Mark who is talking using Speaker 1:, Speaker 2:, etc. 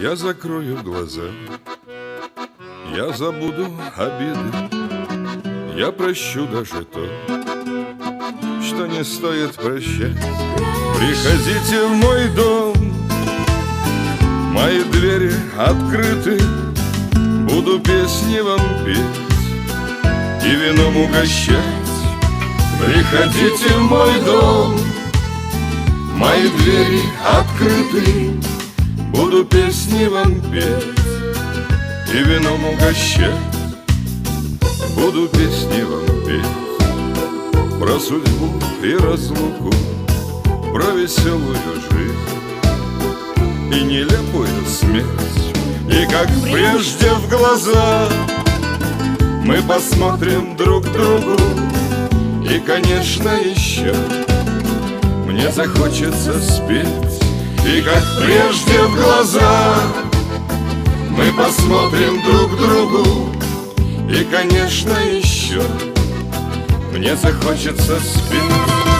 Speaker 1: Я закрою глаза, я забуду обиды, я прощу даже то, что не стоит прощать. Приходите в мой дом, мои двери открыты, буду песни вам петь и вином угощать. Приходите в мой дом, мои двери открыты, буду песни вам петь и вином угощать. Буду песни вам петь про судьбу и разлуку, про веселую жизнь и нелепую смерть. И как прежде в глаза мы посмотрим друг другу, и, конечно, еще мне захочется спеть. И как прежде в глаза мы посмотрим друг другу, и, конечно, еще мне захочется спеть.